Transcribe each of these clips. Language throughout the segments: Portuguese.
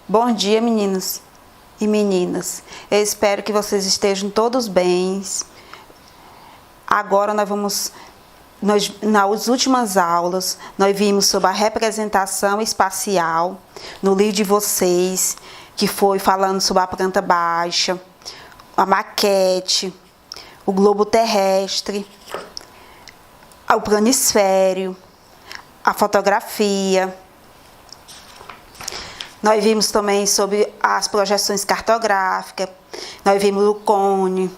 Bom dia, meninos e meninas. Eu espero que vocês estejam todos bem. Agora nas últimas aulas, nós vimos sobre a representação espacial no livro de vocês, que foi falando sobre a planta baixa, a maquete, o globo terrestre, o planisfério, a fotografia. Nós vimos também sobre as projeções cartográficas, nós vimos o cone,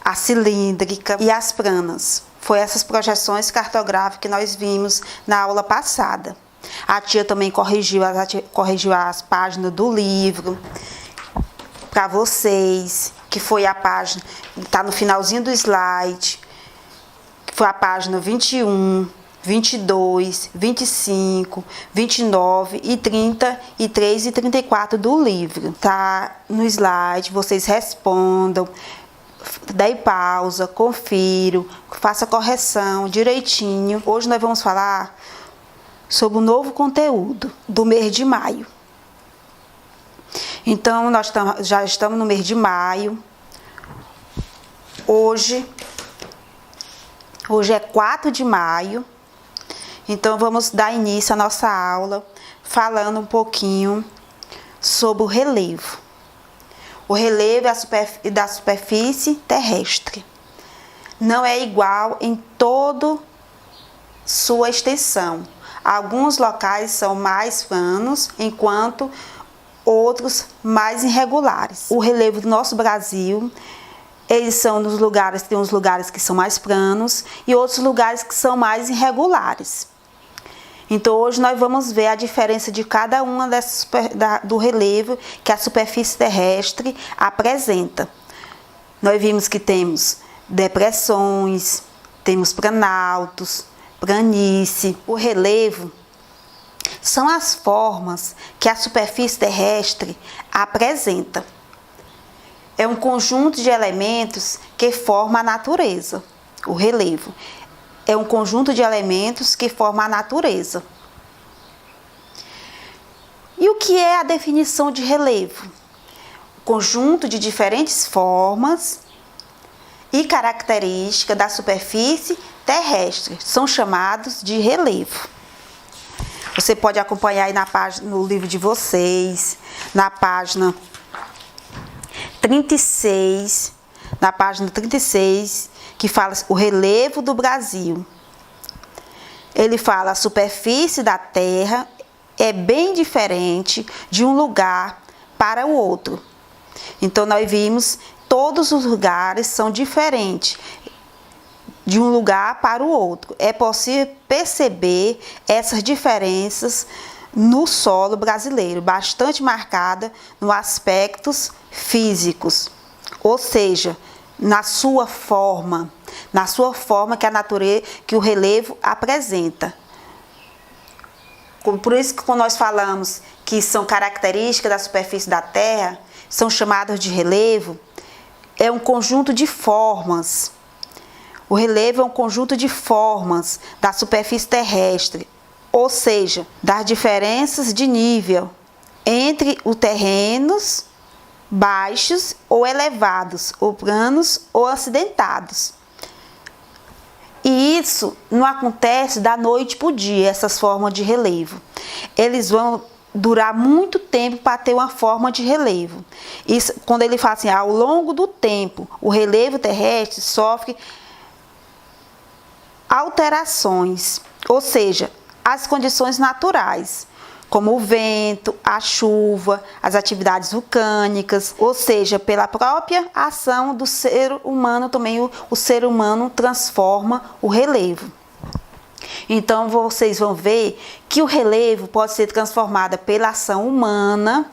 a cilíndrica e as planas. Foi essas projeções cartográficas que nós vimos na aula passada. A tia também corrigiu as páginas do livro para vocês, que foi a página, está no finalzinho do slide, que foi a página 21, 22, 25, 29 e 33 e 34 do livro. Tá no slide, vocês respondam, dê pausa, confiro, faça correção direitinho. Hoje nós vamos falar sobre o novo conteúdo do mês de maio. Então, nós já estamos no mês de maio. Hoje é 4 de maio. Então, vamos dar início à nossa aula falando um pouquinho sobre o relevo. O relevo da superfície terrestre não é igual em toda sua extensão. Alguns locais são mais planos, enquanto outros mais irregulares. O relevo do nosso Brasil, eles são nos lugares, tem uns lugares que são mais planos e outros lugares que são mais irregulares. Então, hoje nós vamos ver a diferença de cada uma do relevo que a superfície terrestre apresenta. Nós vimos que temos depressões, temos planaltos, planície. O relevo são as formas que a superfície terrestre apresenta. É um conjunto de elementos que forma a natureza. O relevo é um conjunto de elementos que forma a natureza. E o que é a definição de relevo? Conjunto de diferentes formas e características da superfície terrestre são chamados de relevo. Você pode acompanhar aí no livro de vocês, na página 36, que fala o relevo do Brasil. Ele fala a superfície da Terra é bem diferente de um lugar para o outro. Então, nós vimos todos os lugares são diferentes de um lugar para o outro. É possível perceber essas diferenças no solo brasileiro, bastante marcada nos aspectos físicos, ou seja, na sua forma que a natureza, que o relevo apresenta. Por isso que quando nós falamos que são características da superfície da Terra, são chamadas de relevo, é um conjunto de formas. O relevo é um conjunto de formas da superfície terrestre, ou seja, das diferenças de nível entre os terrenos baixos ou elevados, ou planos ou acidentados. E isso não acontece da noite para o dia, essas formas de relevo. Eles vão durar muito tempo para ter uma forma de relevo. Isso, quando ele fala assim, ao longo do tempo, o relevo terrestre sofre alterações, ou seja, as condições naturais, como o vento, a chuva, as atividades vulcânicas, ou seja, pela própria ação do ser humano, também o ser humano transforma o relevo. Então, vocês vão ver que o relevo pode ser transformado pela ação humana,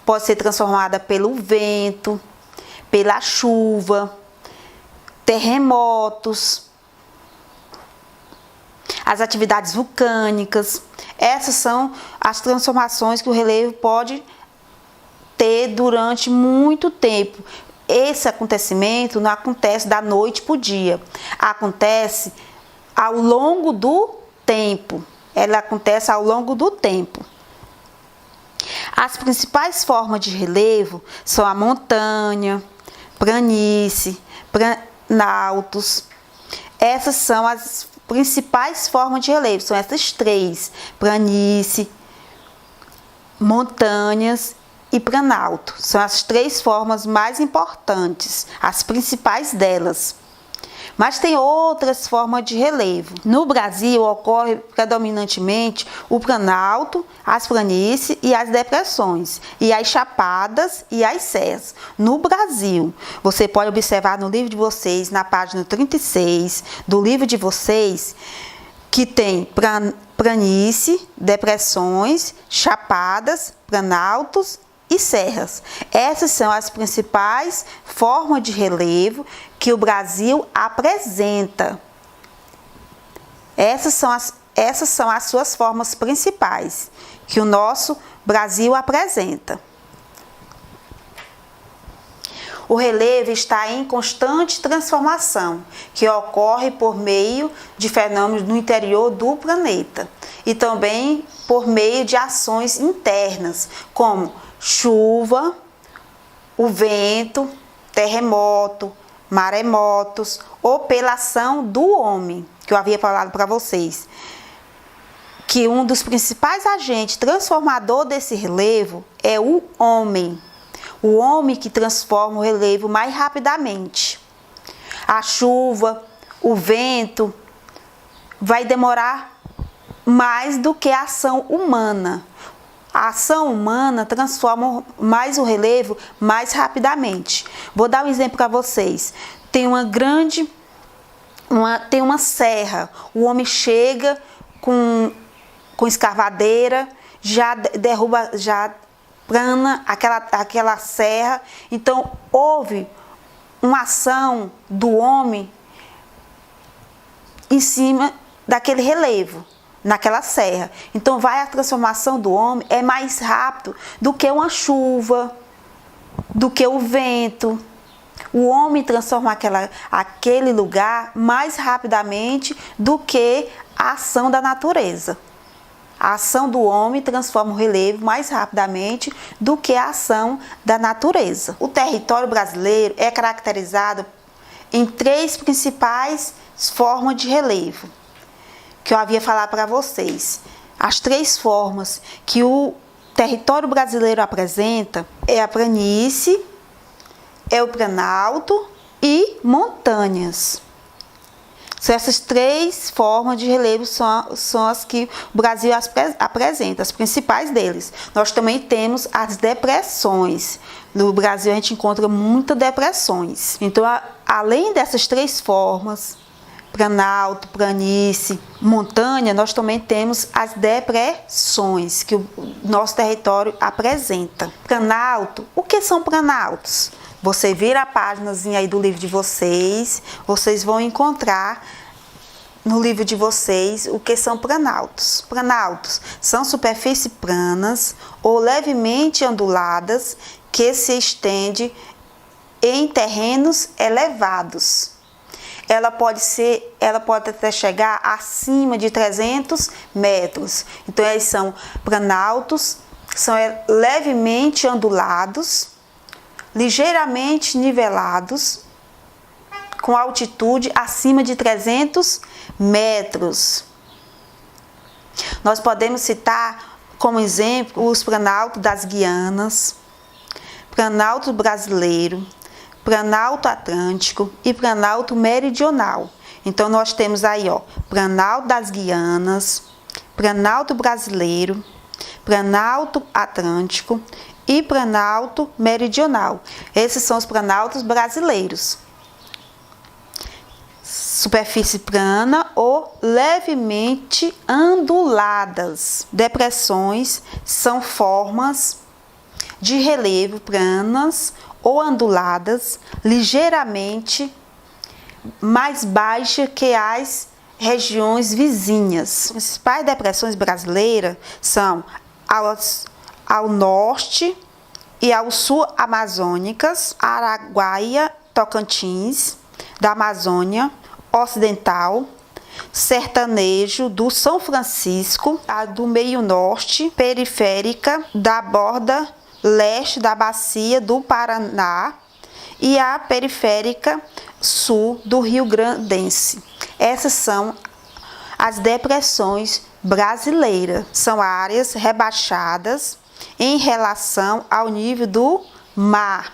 pode ser transformada pelo vento, pela chuva, terremotos, as atividades vulcânicas. Essas são as transformações que o relevo pode ter durante muito tempo. Esse acontecimento não acontece da noite para o dia, acontece ao longo do tempo. Ela acontece ao longo do tempo. As principais formas de relevo são a montanha, planície, planaltos. Essas são as principais formas de relevo, são essas três: planície, montanhas e planalto. São as três formas mais importantes, as principais delas. Mas tem outras formas de relevo. No Brasil ocorre predominantemente o planalto, as planícies e as depressões, e as chapadas e as serras. No Brasil, você pode observar no livro de vocês, na página 36 do livro de vocês, que tem planície, depressões, chapadas, planaltos e serras. Essas são as principais formas de relevo que o Brasil apresenta. Essas são as suas formas principais que o nosso Brasil apresenta. O relevo está em constante transformação, que ocorre por meio de fenômenos no interior do planeta e também por meio de ações internas, como chuva, o vento, terremoto, maremotos, ou pela ação do homem, que eu havia falado para vocês, que um dos principais agentes transformador desse relevo é o homem. O homem que transforma o relevo mais rapidamente. A chuva, o vento, vai demorar mais do que a ação humana. A ação humana transforma mais o relevo mais rapidamente. Vou dar um exemplo para vocês. Tem uma serra. O homem chega com escavadeira, já derruba, já plana aquela serra. Então houve uma ação do homem em cima daquele relevo, naquela serra. Então a transformação do homem é mais rápido do que uma chuva, do que o vento. O homem transforma aquele lugar mais rapidamente do que a ação da natureza. A ação do homem transforma o relevo mais rapidamente do que a ação da natureza. O território brasileiro é caracterizado em três principais formas de relevo, que eu havia falado para vocês. As três formas que o território brasileiro apresenta é a planície, é o planalto e montanhas. Essas três formas de relevo são as que o Brasil apresenta, as principais deles. Nós também temos as depressões. No Brasil a gente encontra muitas depressões. Então, além dessas três formas, planalto, planície, montanha, nós também temos as depressões que o nosso território apresenta. Planalto, o que são planaltos? Você vira a páginazinha aí do livro de vocês, vocês vão encontrar no livro de vocês o que são planaltos. Planaltos são superfícies planas ou levemente onduladas que se estende em terrenos elevados. Ela pode até chegar acima de 300 metros. Então, eles são planaltos, são levemente ondulados, ligeiramente nivelados, com altitude acima de 300 metros. Nós podemos citar como exemplo os planaltos das Guianas, planalto brasileiro, planalto atlântico e planalto meridional. Então nós temos aí, planalto das Guianas, planalto brasileiro, planalto atlântico e planalto meridional. Esses são os planaltos brasileiros. Superfície plana ou levemente onduladas. Depressões são formas de relevo planas ou onduladas, ligeiramente mais baixas que as regiões vizinhas. As principais depressões brasileiras são ao norte e ao sul amazônicas, Araguaia, Tocantins, da Amazônia Ocidental, sertanejo do São Francisco, a do meio norte, periférica da borda leste da bacia do Paraná e a periférica sul do Rio Grandense. Essas são as depressões brasileiras. São áreas rebaixadas em relação ao nível do mar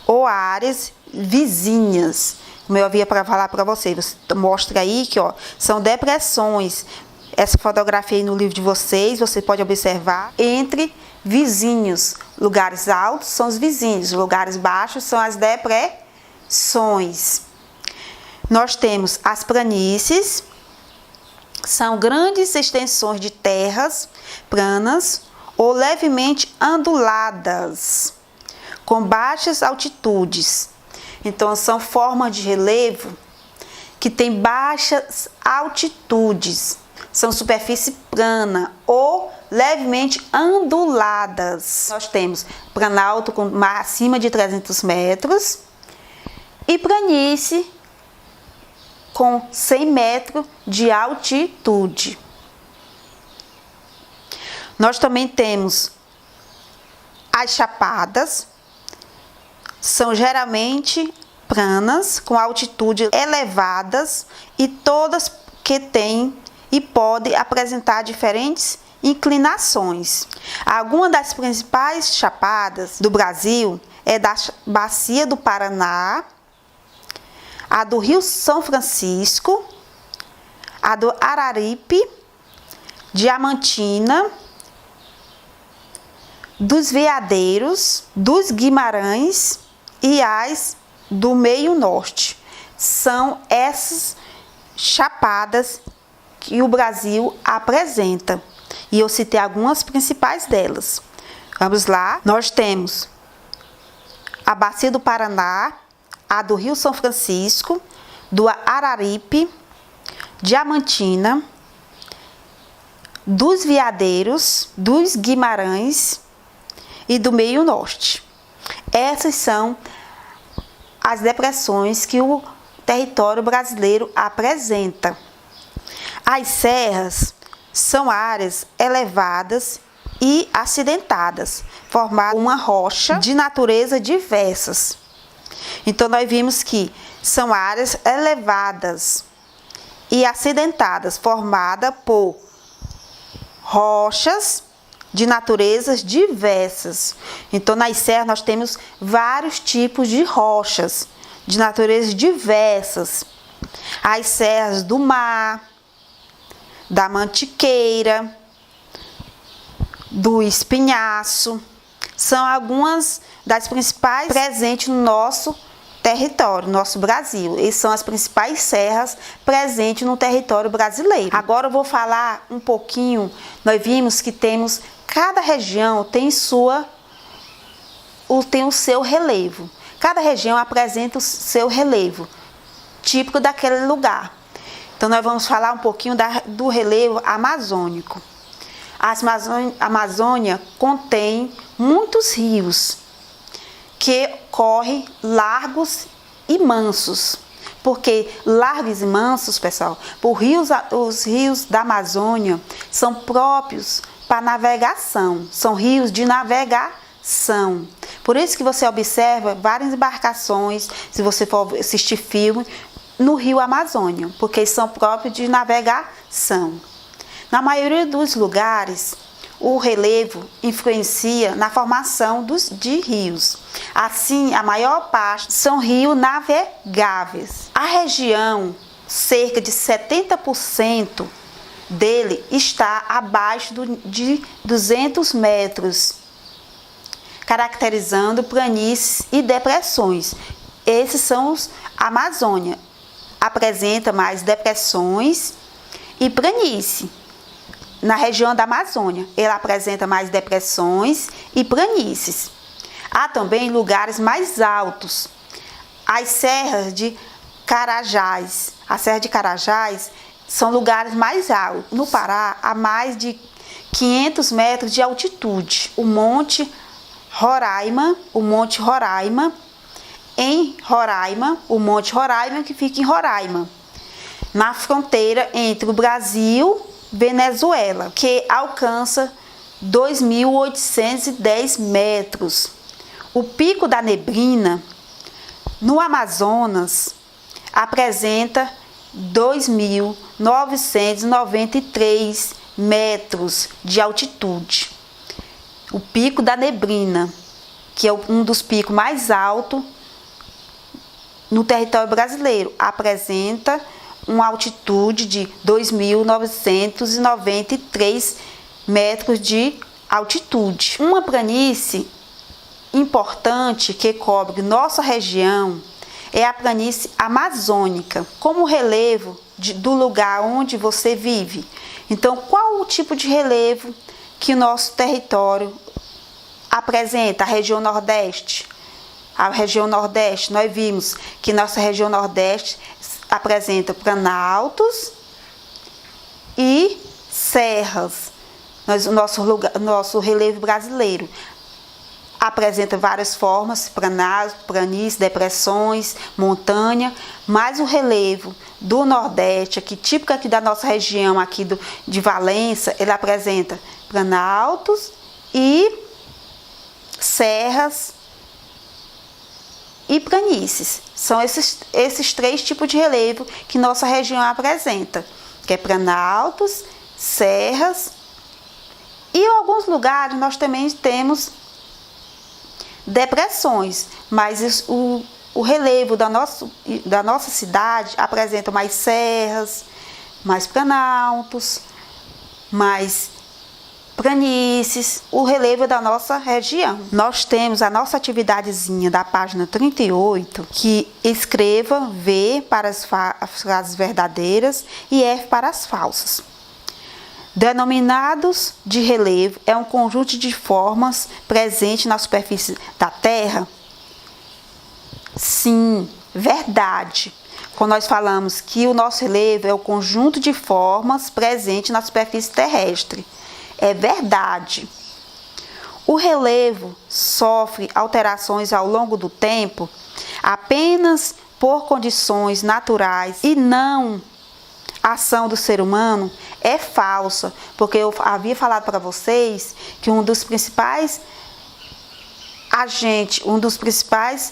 ou áreas vizinhas. Como eu havia para falar para vocês, mostra aí que são depressões. Essa fotografia aí no livro de vocês, você pode observar entre vizinhos. Lugares altos são os vizinhos, lugares baixos são as depressões. Nós temos as planícies, são grandes extensões de terras planas ou levemente onduladas, com baixas altitudes. Então, são formas de relevo que têm baixas altitudes. São superfície plana ou levemente onduladas. Nós temos planalto com acima de 300 metros e planície com 100 metros de altitude. Nós também temos as chapadas, são geralmente planas, com altitude elevadas e todas que têm e podem apresentar diferentes inclinações. Algumas das principais chapadas do Brasil é da Bacia do Paraná, a do Rio São Francisco, a do Araripe, Diamantina, dos Veadeiros, dos Guimarães e as do meio norte. São essas chapadas que o Brasil apresenta. E eu citei algumas principais delas. Vamos lá. Nós temos a Bacia do Paraná, a do Rio São Francisco, do Araripe, Diamantina, dos Veadeiros, dos Guimarães e do meio norte. Essas são as depressões que o território brasileiro apresenta. As serras são áreas elevadas e acidentadas, formando uma rocha de natureza diversas. Então, nós vimos que são áreas elevadas e acidentadas, formadas por rochas de naturezas diversas. Então, nas serras nós temos vários tipos de rochas de naturezas diversas. As serras do mar, da Mantiqueira, do Espinhaço, são algumas das principais presentes no nosso território, no nosso Brasil. Essas são as principais serras presentes no território brasileiro. Agora eu vou falar um pouquinho, nós vimos que temos, cada região tem o seu relevo. Cada região apresenta o seu relevo, típico daquele lugar. Então, nós vamos falar um pouquinho do relevo amazônico. A Amazônia contém muitos rios que correm largos e mansos. Porque largos e mansos, pessoal, os rios da Amazônia são próprios para navegação, são rios de navegação. Por isso que você observa várias embarcações, se você for assistir filme, no rio Amazônia, porque são próprios de navegação. Na maioria dos lugares, o relevo influencia na formação de rios. Assim, a maior parte são rios navegáveis. A região, cerca de 70% dele está abaixo de 200 metros, caracterizando planícies e depressões. Esses são os Amazônia. Apresenta mais depressões e planície. Na região da Amazônia, ela apresenta mais depressões e planícies. Há também lugares mais altos. As serras de Carajás. As serras de Carajás são lugares mais altos. No Pará, há mais de 500 metros de altitude. O Monte Roraima, em Roraima, o Monte Roraima, que fica em Roraima. na fronteira entre o Brasil e Venezuela, que alcança 2.810 metros. O Pico da Neblina, no Amazonas, apresenta 2.993 metros de altitude. O Pico da Neblina, que é um dos picos mais altos no território brasileiro, apresenta uma altitude de 2.993 metros de altitude. Uma planície importante que cobre nossa região é a planície amazônica, como o relevo do lugar onde você vive. Então, qual o tipo de relevo que o nosso território apresenta? A região Nordeste. A região Nordeste, nós vimos que nossa região Nordeste apresenta planaltos e serras. Nosso relevo brasileiro apresenta várias formas, planícies, depressões, montanha, mas o relevo do Nordeste, aqui, típico aqui da nossa região, aqui de Valença, ele apresenta planaltos e serras e planícies. São esses três tipos de relevo que nossa região apresenta, que é planaltos, serras, e em alguns lugares nós também temos depressões, mas o relevo da nossa cidade apresenta mais serras, mais planaltos, mais planícies, o relevo da nossa região. Nós temos a nossa atividadezinha da página 38, que escreva V para as frases verdadeiras e F para as falsas. Denominados de relevo é um conjunto de formas presente na superfície da Terra? Sim, verdade. Quando nós falamos que o nosso relevo é o conjunto de formas presente na superfície terrestre, é verdade. O relevo sofre alterações ao longo do tempo apenas por condições naturais e não ação do ser humano? É falsa, porque eu havia falado para vocês que um dos principais agentes, um dos principais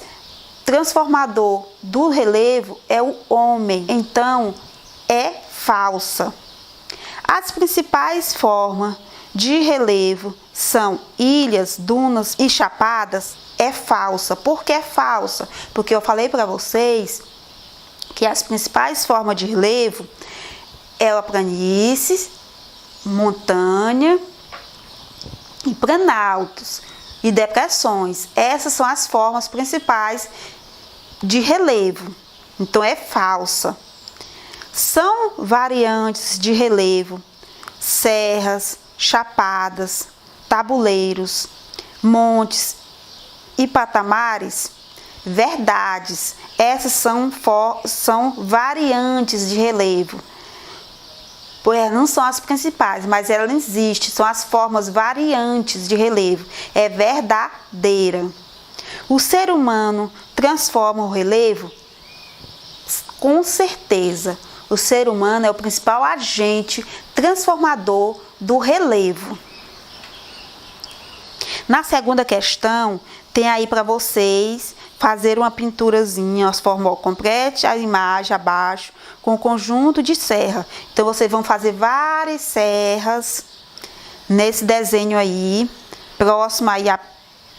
transformador do relevo é o homem. Então, é falsa. As principais formas de relevo são ilhas, dunas e chapadas. É falsa. Por que é falsa? Porque eu falei para vocês que as principais formas de relevo é a planícies, montanha e planaltos e depressões. Essas são as formas principais de relevo. Então é falsa. São variantes de relevo: serras, chapadas, tabuleiros, montes e patamares. Verdades. Essas são variantes de relevo. Não são as principais, mas elas existem, são as formas variantes de relevo. É verdadeira. O ser humano transforma o relevo? Com certeza. O ser humano é o principal agente transformador do relevo. Na segunda questão, tem aí para vocês fazer uma pinturazinha, as formas, complete a imagem abaixo com o conjunto de serra. Então, vocês vão fazer várias serras nesse desenho aí, próximo aí a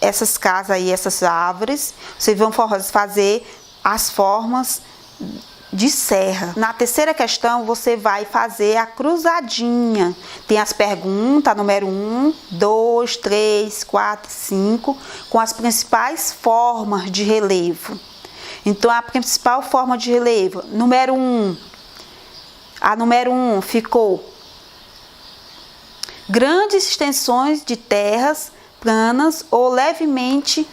essas casas aí, essas árvores. Vocês vão fazer as formas de serra. Na terceira questão, você vai fazer a cruzadinha. Tem as perguntas, número 1, 2, 3, 4, 5, com as principais formas de relevo. Então, a principal forma de relevo, número 1, a número 1 ficou grandes extensões de terras planas ou levemente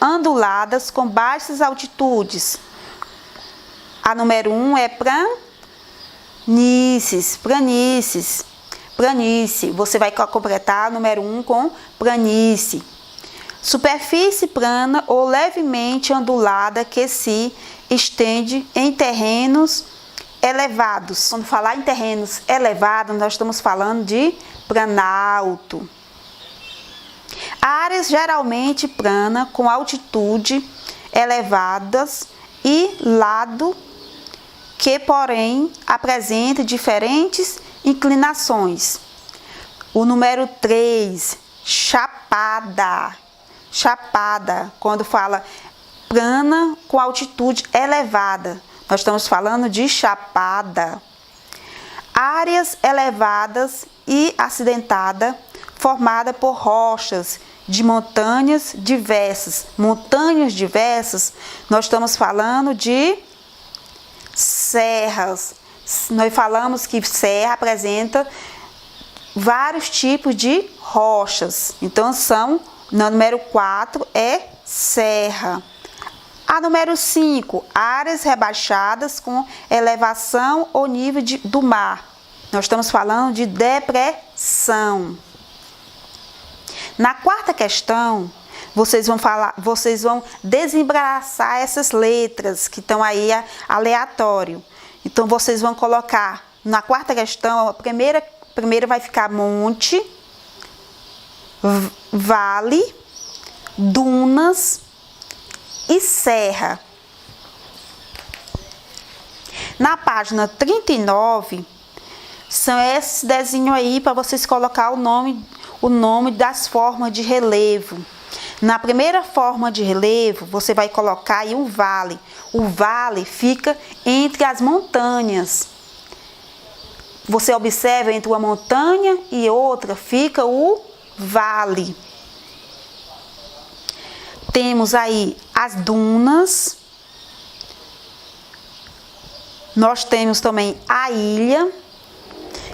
onduladas com baixas altitudes. A número 1 é planícies. Planície. Você vai completar a número 1 com planície. Superfície plana ou levemente ondulada que se estende em terrenos elevados. Quando falar em terrenos elevados, nós estamos falando de planalto. Áreas geralmente plana com altitude elevadas e lado que, porém, apresenta diferentes inclinações. O número 3, chapada. Chapada, quando fala plana com altitude elevada, nós estamos falando de chapada. Áreas elevadas e acidentadas, formada por rochas de montanhas diversas. Montanhas diversas, nós estamos falando de serras. Nós falamos que serra apresenta vários tipos de rochas. Então, no número 4 é serra. A número 5, áreas rebaixadas com elevação ou nível do mar. Nós estamos falando de depressão. Na quarta questão, vocês vão desembaraçar essas letras que estão aí aleatório. Então, vocês vão colocar na quarta questão, a primeira vai ficar monte, vale, dunas e serra. Na página 39, são esses desenhos aí para vocês colocar o nome das formas de relevo. Na primeira forma de relevo, você vai colocar aí um vale. O vale fica entre as montanhas. Você observa entre uma montanha e outra, fica o vale. Temos aí as dunas. Nós temos também a ilha,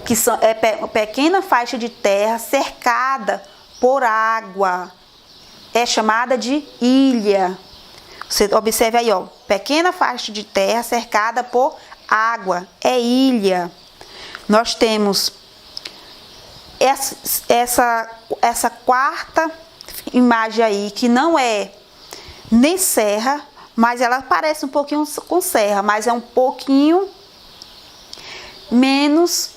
que é uma pequena faixa de terra cercada por água. É chamada de ilha. Você observe aí, ó, pequena faixa de terra cercada por água. É ilha. Nós temos essa quarta imagem aí, que não é nem serra, mas ela parece um pouquinho com serra, mas é um pouquinho menos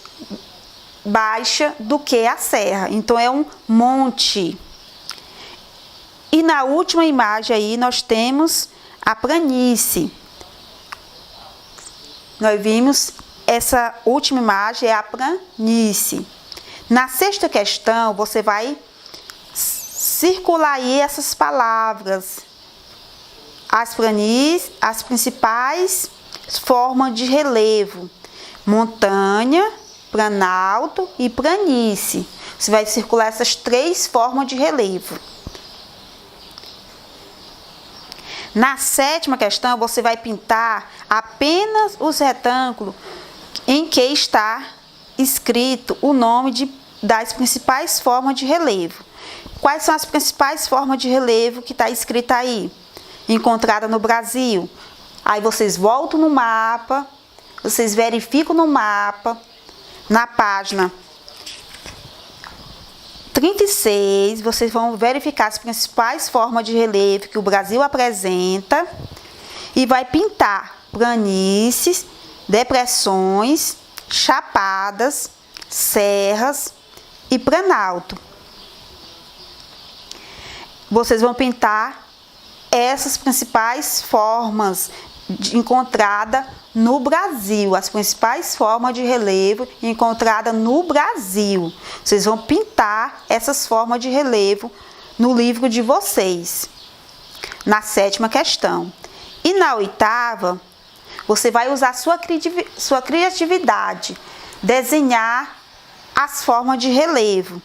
baixa do que a serra. Então, é um monte. E na última imagem aí, nós temos a planície. Nós vimos essa última imagem, é a planície. Na sexta questão, você vai circular aí essas palavras. As planícies, as principais formas de relevo. Montanha, planalto e planície. Você vai circular essas 3 formas de relevo. Na sétima questão, você vai pintar apenas os retângulos em que está escrito o nome das principais formas de relevo. Quais são as principais formas de relevo que está escrita aí? Encontrada no Brasil. Aí vocês voltam no mapa, vocês verificam no mapa, na página 36, vocês vão verificar as principais formas de relevo que o Brasil apresenta e vai pintar planícies, depressões, chapadas, serras e planalto. Vocês vão pintar essas principais formas encontradas no Brasil, as principais formas de relevo encontradas no Brasil. Vocês vão pintar essas formas de relevo no livro de vocês, na sétima questão. E na oitava, você vai usar sua criatividade, desenhar as formas de relevo.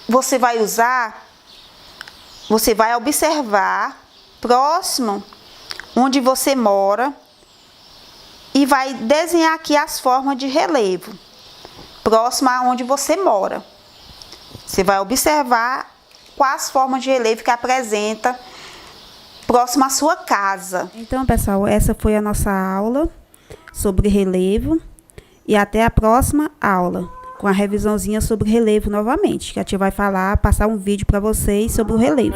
Você vai observar próximo onde você mora e vai desenhar aqui as formas de relevo próximo a onde você mora. Você vai observar quais formas de relevo que apresenta próximo à sua casa. Então, pessoal, essa foi a nossa aula sobre relevo e até a próxima aula com a revisãozinha sobre relevo novamente, que a tia vai passar um vídeo para vocês sobre o relevo.